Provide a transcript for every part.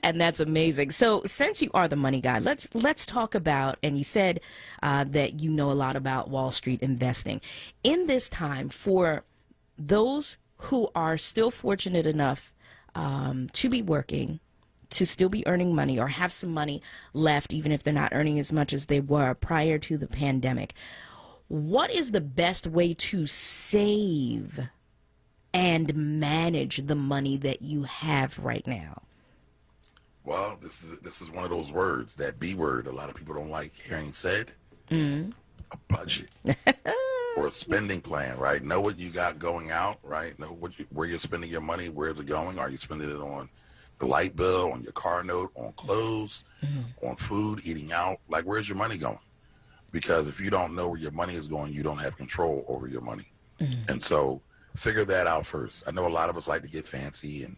And that's amazing. So since you are the money guy, let's talk about, and you said that you know a lot about Wall Street investing. In this time, for those who are still fortunate enough to be working, to still be earning money or have some money left, even if they're not earning as much as they were prior to the pandemic, what is the best way to save and manage the money that you have right now? Well, this is one of those words, that B word, a lot of people don't like hearing said. A budget or a spending plan, right? Know what you got going out, right? Know where you're spending your money. Where's it going? Are you spending it on the light bill, on your car note, on clothes, on food, eating out? Like, where's your money going? Because if you don't know where your money is going, you don't have control over your money. And so figure that out first. I know a lot of us like to get fancy and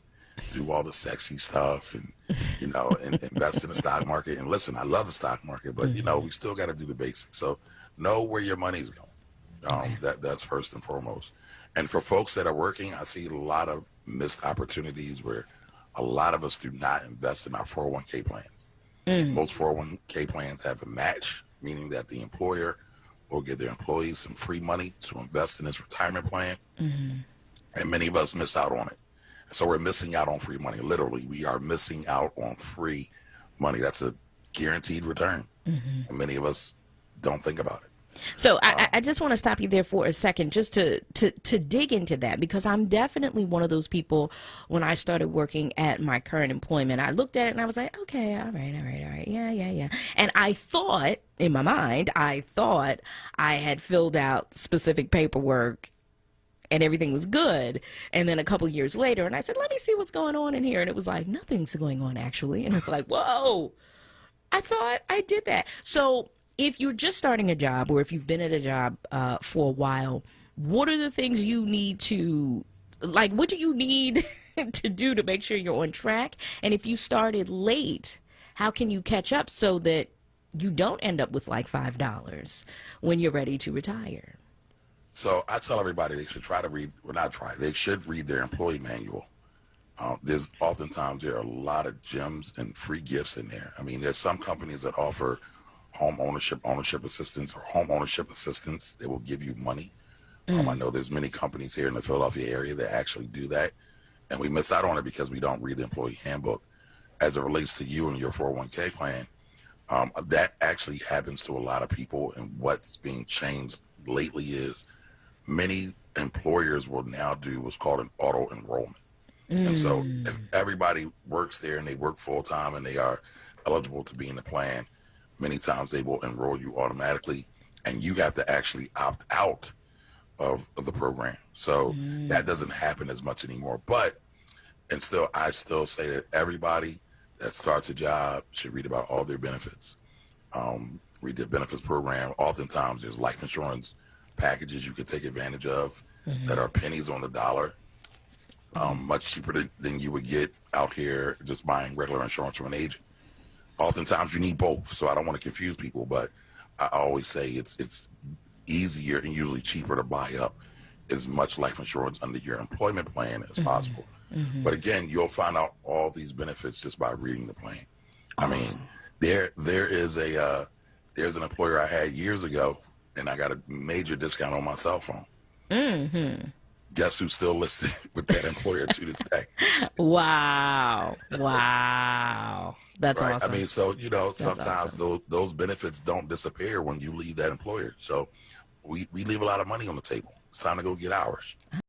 do all the sexy stuff and, and invest in the stock market. And listen, I love the stock market, but, we still got to do the basics. So know where your money's going. That's first and foremost. And for folks that are working, I see a lot of missed opportunities where a lot of us do not invest in our 401k plans. Most 401k plans have a match, meaning that the employer will give their employees some free money to invest in this retirement plan. And many of us miss out on it. So we're missing out on free money. Literally, we are missing out on free money. That's a guaranteed return. And many of us don't think about it. So I just want to stop you there for a second, just to dig into that, because I'm definitely one of those people. When I started working at my current employment, I looked at it and I was like, okay, all right. Yeah. And I thought, in my mind, I had filled out specific paperwork and everything was good. And then a couple years later, and I said, let me see what's going on in here. And it was like, nothing's going on, actually. And it's like, whoa, I thought I did that. So if you're just starting a job, or if you've been at a job for a while, what are the things you need to, like, what do you need to do to make sure you're on track? And if you started late, how can you catch up so that you don't end up with like $5 when you're ready to retire? So I tell everybody they should they should read their employee manual. There's oftentimes there are a lot of gems and free gifts in there. I mean, there's some companies that offer ownership assistance or home ownership assistance. They will give you money. I know there's many companies here in the Philadelphia area that actually do that, and we miss out on it because we don't read the employee handbook. As it relates to you and your 401k plan, that actually happens to a lot of people, and what's being changed lately is many employers will now do what's called an auto enrollment. And so if everybody works there and they work full time and they are eligible to be in the plan, many times they will enroll you automatically, and you have to actually opt out of the program. So that doesn't happen as much anymore. I still say that everybody that starts a job should read about all their benefits. Read their benefits program. Oftentimes there's life insurance packages you can take advantage of that are pennies on the dollar, much cheaper than you would get out here just buying regular insurance from an agent. Oftentimes you need both, so I don't want to confuse people, but I always say it's easier and usually cheaper to buy up as much life insurance under your employment plan as possible. But again, you'll find out all these benefits just by reading the plan. I mean, there's an employer I had years ago, and I got a major discount on my cell phone. Guess who's still listed with that employer to this day? Wow. That's right? awesome. I mean, so, That's sometimes awesome. those benefits don't disappear when you leave that employer. So we leave a lot of money on the table. It's time to go get ours.